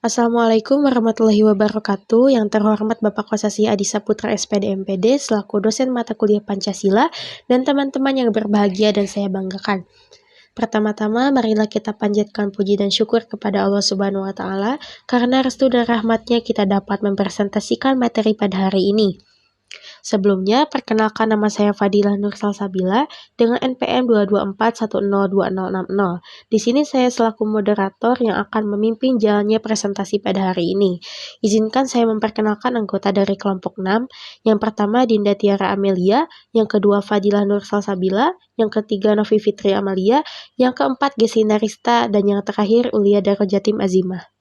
Assalamualaikum warahmatullahi wabarakatuh. Yang terhormat Bapak Kosasi Adi Saputra SPD MPD selaku dosen mata kuliah Pancasila dan teman-teman yang berbahagia dan saya banggakan. Pertama-tama, marilah kita panjatkan puji dan syukur kepada Allah Subhanahu wa Ta'ala karena restu dan rahmatnya kita dapat mempresentasikan materi pada hari ini. Sebelumnya, perkenalkan nama saya Fadilah Nur Salsabila dengan NPM 224102060. Di sini saya selaku moderator yang akan memimpin jalannya presentasi pada hari ini. Izinkan saya memperkenalkan anggota dari kelompok 6. Yang pertama Dinda Tiara Amelia, yang kedua Fadilah Nur Salsabila, yang ketiga Novi Fitri Amalia, yang keempat Gesina Rista, dan yang terakhir Ulia Darojatim Azimah.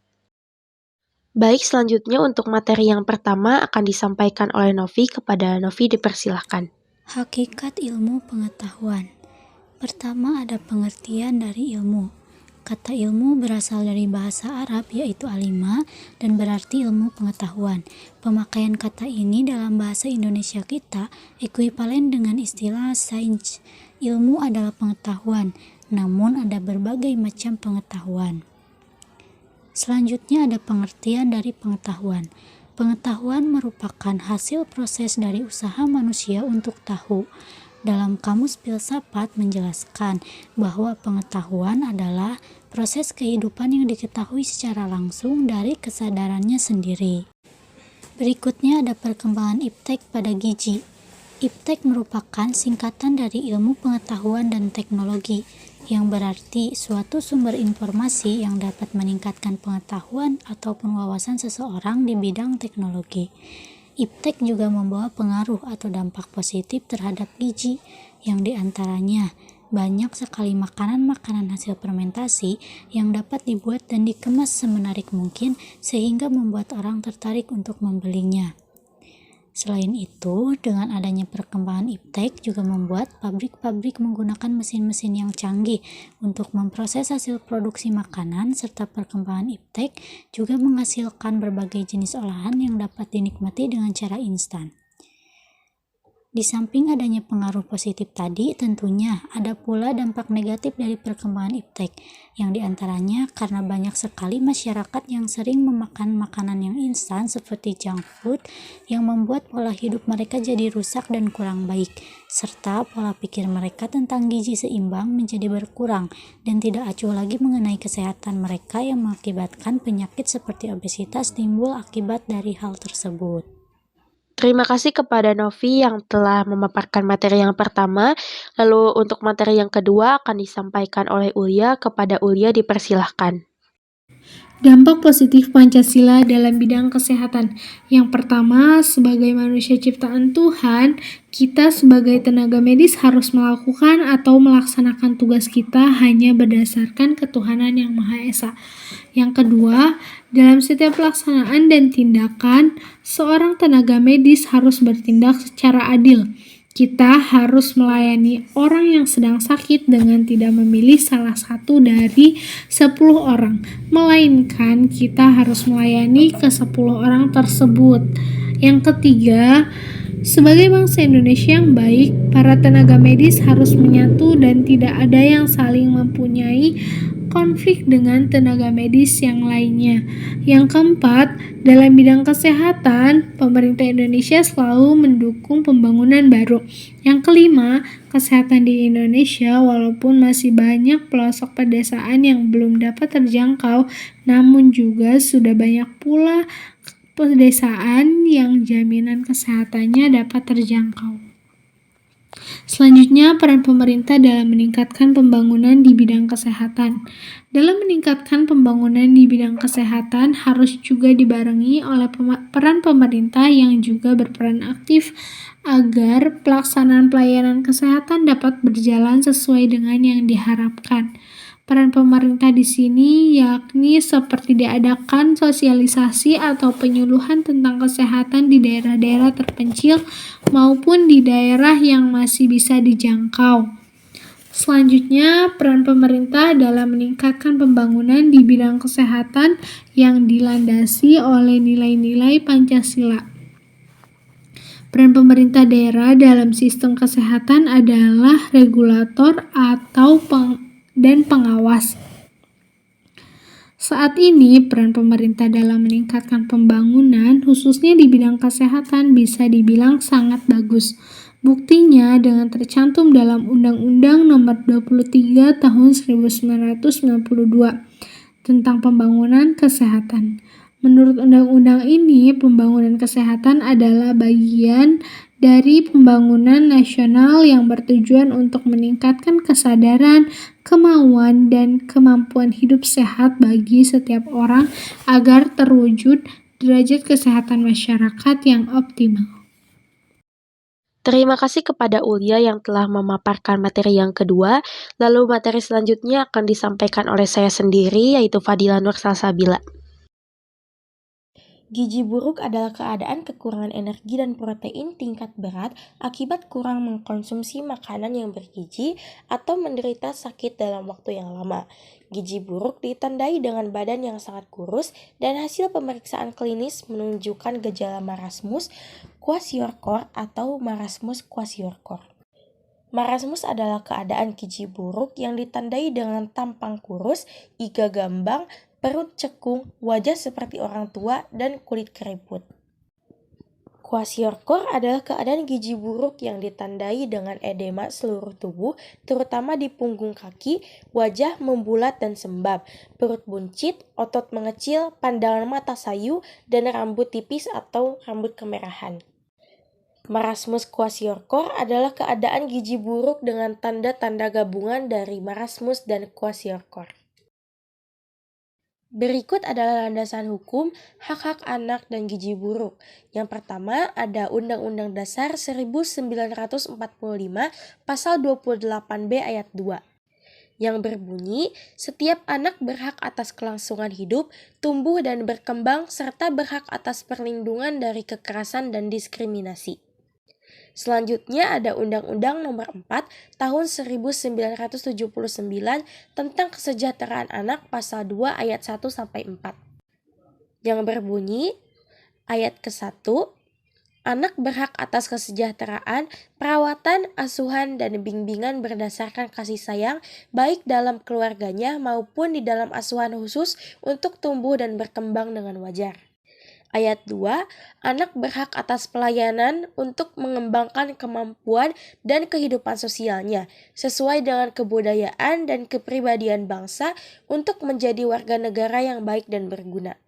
Baik, selanjutnya untuk materi yang pertama akan disampaikan oleh Novi. Kepada Novi dipersilahkan. Hakikat ilmu pengetahuan. Pertama ada pengertian dari ilmu. Kata ilmu berasal dari bahasa Arab yaitu alima dan berarti ilmu pengetahuan. Pemakaian kata ini dalam bahasa Indonesia kita ekuivalen dengan istilah sains. Ilmu adalah pengetahuan, namun ada berbagai macam pengetahuan. Selanjutnya ada pengertian dari pengetahuan. Pengetahuan merupakan hasil proses dari usaha manusia untuk tahu. Dalam Kamus Filsafat menjelaskan bahwa pengetahuan adalah proses kehidupan yang diketahui secara langsung dari kesadarannya sendiri. Berikutnya ada perkembangan iptek pada gizi. Iptek merupakan singkatan dari ilmu pengetahuan dan teknologi, yang berarti suatu sumber informasi yang dapat meningkatkan pengetahuan ataupun wawasan seseorang di bidang teknologi. Iptek juga membawa pengaruh atau dampak positif terhadap gizi, yang diantaranya banyak sekali makanan-makanan hasil fermentasi yang dapat dibuat dan dikemas semenarik mungkin sehingga membuat orang tertarik untuk membelinya. Selain itu, dengan adanya perkembangan iptek juga membuat pabrik-pabrik menggunakan mesin-mesin yang canggih untuk memproses hasil produksi makanan, serta perkembangan iptek juga menghasilkan berbagai jenis olahan yang dapat dinikmati dengan cara instan. Di samping adanya pengaruh positif tadi, tentunya ada pula dampak negatif dari perkembangan iptek, yang diantaranya karena banyak sekali masyarakat yang sering memakan makanan yang instan seperti junk food yang membuat pola hidup mereka jadi rusak dan kurang baik, serta pola pikir mereka tentang gizi seimbang menjadi berkurang dan tidak acuh lagi mengenai kesehatan mereka yang mengakibatkan penyakit seperti obesitas timbul akibat dari hal tersebut. Terima kasih kepada Novi yang telah memaparkan materi yang pertama. Lalu untuk materi yang kedua akan disampaikan oleh Ulia. Kepada Ulia dipersilahkan. Dampak positif Pancasila dalam bidang kesehatan. Yang pertama, sebagai manusia ciptaan Tuhan, kita sebagai tenaga medis harus melakukan atau melaksanakan tugas kita hanya berdasarkan ketuhanan yang Maha Esa. Yang kedua, dalam setiap pelaksanaan dan tindakan, seorang tenaga medis harus bertindak secara adil. Kita harus melayani orang yang sedang sakit dengan tidak memilih salah satu dari 10 orang, melainkan kita harus melayani ke 10 orang tersebut. Yang ketiga, sebagai bangsa Indonesia yang baik, para tenaga medis harus menyatu dan tidak ada yang saling mempunyai konflik dengan tenaga medis yang lainnya. Yang keempat, dalam bidang kesehatan, pemerintah Indonesia selalu mendukung pembangunan baru. Yang kelima, kesehatan di Indonesia walaupun masih banyak pelosok pedesaan yang belum dapat terjangkau, namun juga sudah banyak pula pedesaan yang jaminan kesehatannya dapat terjangkau. Selanjutnya, peran pemerintah dalam meningkatkan pembangunan di bidang kesehatan. Dalam meningkatkan pembangunan di bidang kesehatan harus juga dibarengi oleh peran pemerintah yang juga berperan aktif agar pelaksanaan pelayanan kesehatan dapat berjalan sesuai dengan yang diharapkan. Peran pemerintah di sini yakni seperti diadakan sosialisasi atau penyuluhan tentang kesehatan di daerah-daerah terpencil maupun di daerah yang masih bisa dijangkau. Selanjutnya, peran pemerintah dalam meningkatkan pembangunan di bidang kesehatan yang dilandasi oleh nilai-nilai Pancasila. Peran pemerintah daerah dalam sistem kesehatan adalah regulator atau dan pengawas. Saat ini, peran pemerintah dalam meningkatkan pembangunan, khususnya di bidang kesehatan, bisa dibilang sangat bagus. Buktinya dengan tercantum dalam Undang-Undang Nomor 23 Tahun 1992 tentang pembangunan kesehatan. Menurut undang-undang ini, pembangunan kesehatan adalah bagian dari pembangunan nasional yang bertujuan untuk meningkatkan kesadaran, kemauan, dan kemampuan hidup sehat bagi setiap orang agar terwujud derajat kesehatan masyarakat yang optimal. Terima kasih kepada Ulia yang telah memaparkan materi yang kedua, lalu materi selanjutnya akan disampaikan oleh saya sendiri, yaitu Fadila Nur Salsabila. Gizi buruk adalah keadaan kekurangan energi dan protein tingkat berat akibat kurang mengkonsumsi makanan yang bergizi atau menderita sakit dalam waktu yang lama. Gizi buruk ditandai dengan badan yang sangat kurus dan hasil pemeriksaan klinis menunjukkan gejala marasmus kwashiorkor atau marasmus kwashiorkor. Marasmus adalah keadaan gizi buruk yang ditandai dengan tampang kurus, iga gambang, perut cekung, wajah seperti orang tua, dan kulit keriput. Kwashiorkor adalah keadaan gizi buruk yang ditandai dengan edema seluruh tubuh, terutama di punggung kaki, wajah membulat dan sembab, perut buncit, otot mengecil, pandangan mata sayu, dan rambut tipis atau rambut kemerahan. Marasmus kwashiorkor adalah keadaan gizi buruk dengan tanda-tanda gabungan dari marasmus dan kwashiorkor. Berikut adalah landasan hukum hak-hak anak dan gizi buruk. Yang pertama ada Undang-Undang Dasar 1945 Pasal 28B ayat 2. Yang berbunyi, setiap anak berhak atas kelangsungan hidup, tumbuh dan berkembang, serta berhak atas perlindungan dari kekerasan dan diskriminasi. Selanjutnya ada Undang-Undang Nomor 4 Tahun 1979 tentang Kesejahteraan Anak Pasal 2 ayat 1 sampai 4. Yang berbunyi ayat ke-1, anak berhak atas kesejahteraan, perawatan, asuhan, dan bimbingan berdasarkan kasih sayang baik dalam keluarganya maupun di dalam asuhan khusus untuk tumbuh dan berkembang dengan wajar. Ayat 2, anak berhak atas pelayanan untuk mengembangkan kemampuan dan kehidupan sosialnya sesuai dengan kebudayaan dan kepribadian bangsa untuk menjadi warga negara yang baik dan berguna.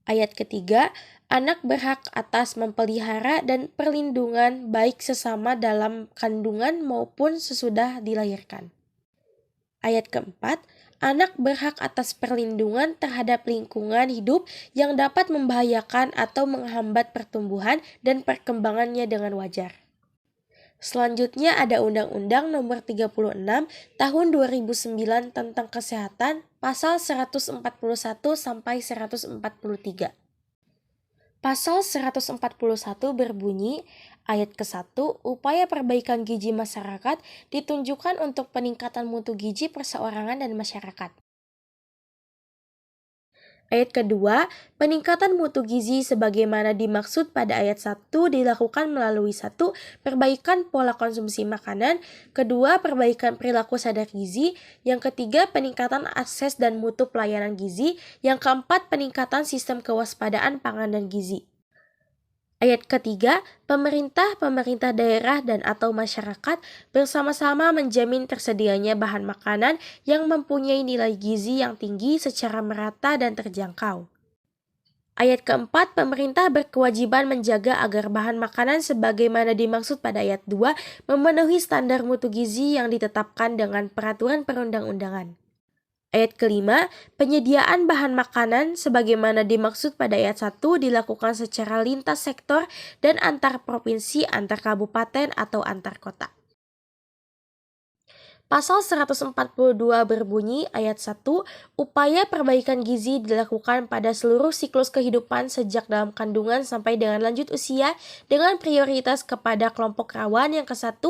Ayat ketiga, anak berhak atas memelihara dan perlindungan baik sesama dalam kandungan maupun sesudah dilahirkan. Ayat keempat, anak berhak atas perlindungan terhadap lingkungan hidup yang dapat membahayakan atau menghambat pertumbuhan dan perkembangannya dengan wajar. Selanjutnya ada Undang-Undang Nomor 36 Tahun 2009 tentang Kesehatan Pasal 141 sampai 143. Pasal 141 berbunyi, ayat ke-1, upaya perbaikan gizi masyarakat ditunjukkan untuk peningkatan mutu gizi perseorangan dan masyarakat. Ayat kedua, peningkatan mutu gizi sebagaimana dimaksud pada ayat 1 dilakukan melalui 1. Perbaikan pola konsumsi makanan, 2. Perbaikan perilaku sadar gizi, yang ketiga peningkatan akses dan mutu pelayanan gizi, yang keempat peningkatan sistem kewaspadaan pangan dan gizi. Ayat ketiga, pemerintah daerah dan atau masyarakat bersama-sama menjamin tersedianya bahan makanan yang mempunyai nilai gizi yang tinggi secara merata dan terjangkau. Ayat keempat, pemerintah berkewajiban menjaga agar bahan makanan sebagaimana dimaksud pada ayat 2 memenuhi standar mutu gizi yang ditetapkan dengan peraturan perundang-undangan. Ayat kelima, penyediaan bahan makanan sebagaimana dimaksud pada ayat 1 dilakukan secara lintas sektor dan antar provinsi, antar kabupaten, atau antar kota. Pasal 142 berbunyi ayat 1, upaya perbaikan gizi dilakukan pada seluruh siklus kehidupan sejak dalam kandungan sampai dengan lanjut usia dengan prioritas kepada kelompok rawan, yang ke-1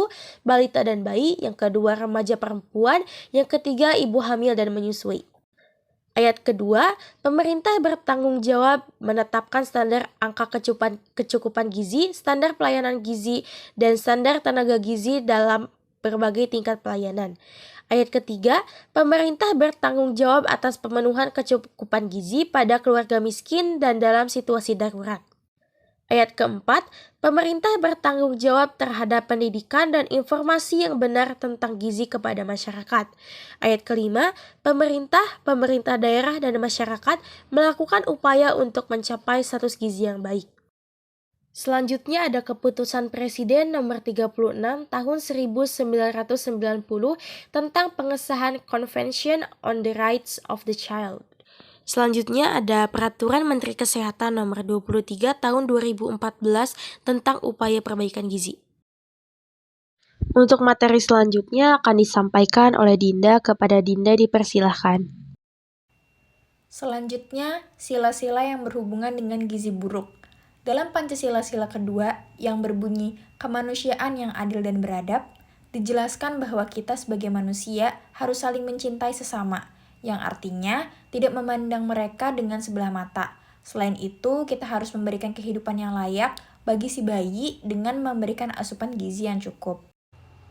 balita dan bayi, yang kedua remaja perempuan, yang ketiga ibu hamil dan menyusui. Ayat kedua, pemerintah bertanggung jawab menetapkan standar angka kecukupan gizi, standar pelayanan gizi, dan standar tenaga gizi dalam berbagai tingkat pelayanan. Ayat ketiga, pemerintah bertanggung jawab atas pemenuhan kecukupan gizi pada keluarga miskin dan dalam situasi darurat. Ayat keempat, pemerintah bertanggung jawab terhadap pendidikan dan informasi yang benar tentang gizi kepada masyarakat. Ayat kelima, pemerintah daerah dan masyarakat melakukan upaya untuk mencapai status gizi yang baik. Selanjutnya ada keputusan Presiden nomor 36 tahun 1990 tentang pengesahan Convention on the Rights of the Child. Selanjutnya ada Peraturan Menteri Kesehatan nomor 23 tahun 2014 tentang upaya perbaikan gizi. Untuk materi selanjutnya akan disampaikan oleh Dinda, kepada Dinda dipersilahkan. Selanjutnya, sila-sila yang berhubungan dengan gizi buruk. Dalam Pancasila-sila kedua yang berbunyi kemanusiaan yang adil dan beradab, dijelaskan bahwa kita sebagai manusia harus saling mencintai sesama, yang artinya tidak memandang mereka dengan sebelah mata. Selain itu, kita harus memberikan kehidupan yang layak bagi si bayi dengan memberikan asupan gizi yang cukup.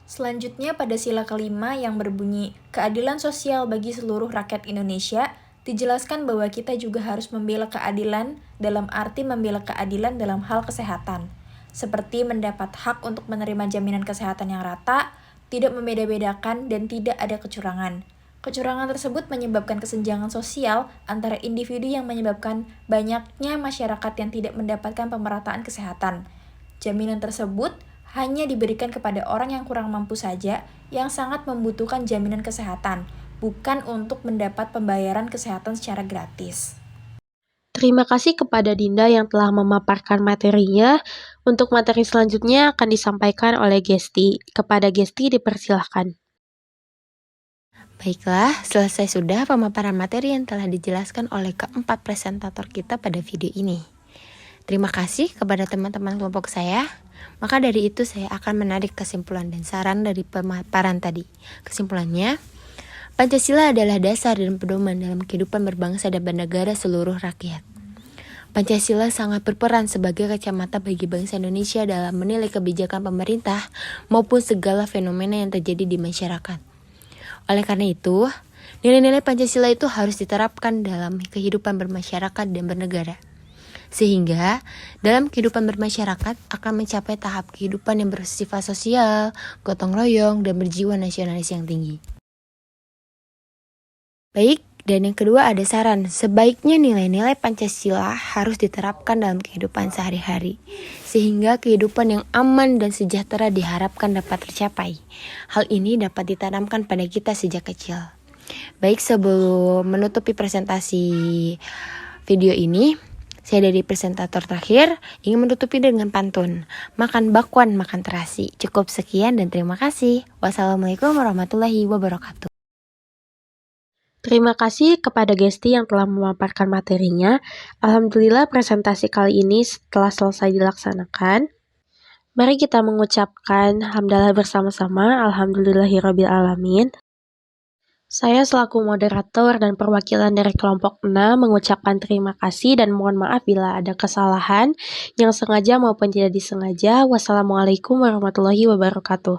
Selanjutnya pada sila kelima yang berbunyi keadilan sosial bagi seluruh rakyat Indonesia, dijelaskan bahwa kita juga harus membela keadilan dalam arti membela keadilan dalam hal kesehatan, seperti mendapat hak untuk menerima jaminan kesehatan yang rata, tidak membeda-bedakan, dan tidak ada kecurangan. Kecurangan tersebut menyebabkan kesenjangan sosial antara individu yang menyebabkan banyaknya masyarakat yang tidak mendapatkan pemerataan kesehatan. Jaminan tersebut hanya diberikan kepada orang yang kurang mampu saja yang sangat membutuhkan jaminan kesehatan, bukan untuk mendapat pembayaran kesehatan secara gratis. Terima kasih kepada Dinda yang telah memaparkan materinya. Untuk materi selanjutnya akan disampaikan oleh Gesti. Kepada Gesti dipersilahkan. Baiklah, selesai sudah pemaparan materi yang telah dijelaskan oleh keempat presentator kita pada video ini. Terima kasih kepada teman-teman kelompok saya. Maka dari itu saya akan menarik kesimpulan dan saran dari pemaparan tadi. Kesimpulannya, Pancasila adalah dasar dan pedoman dalam kehidupan berbangsa dan bernegara seluruh rakyat. Pancasila sangat berperan sebagai kacamata bagi bangsa Indonesia dalam menilai kebijakan pemerintah maupun segala fenomena yang terjadi di masyarakat. Oleh karena itu, nilai-nilai Pancasila itu harus diterapkan dalam kehidupan bermasyarakat dan bernegara. Sehingga, dalam kehidupan bermasyarakat akan mencapai tahap kehidupan yang bersifat sosial, gotong royong, dan berjiwa nasionalis yang tinggi. Baik, dan yang kedua ada saran, sebaiknya nilai-nilai Pancasila harus diterapkan dalam kehidupan sehari-hari, sehingga kehidupan yang aman dan sejahtera diharapkan dapat tercapai. Hal ini dapat ditanamkan pada kita sejak kecil. Baik, sebelum menutupi presentasi video ini, saya dari presentator terakhir ingin menutupi dengan pantun. Makan bakwan, makan terasi. Cukup sekian dan terima kasih. Wassalamualaikum warahmatullahi wabarakatuh. Terima kasih kepada Gesti yang telah memaparkan materinya. Alhamdulillah presentasi kali ini telah selesai dilaksanakan. Mari kita mengucapkan hamdalah bersama-sama. Alhamdulillahirabbil alamin. Saya selaku moderator dan perwakilan dari kelompok 6 mengucapkan terima kasih dan mohon maaf bila ada kesalahan yang sengaja maupun tidak disengaja. Wassalamualaikum warahmatullahi wabarakatuh.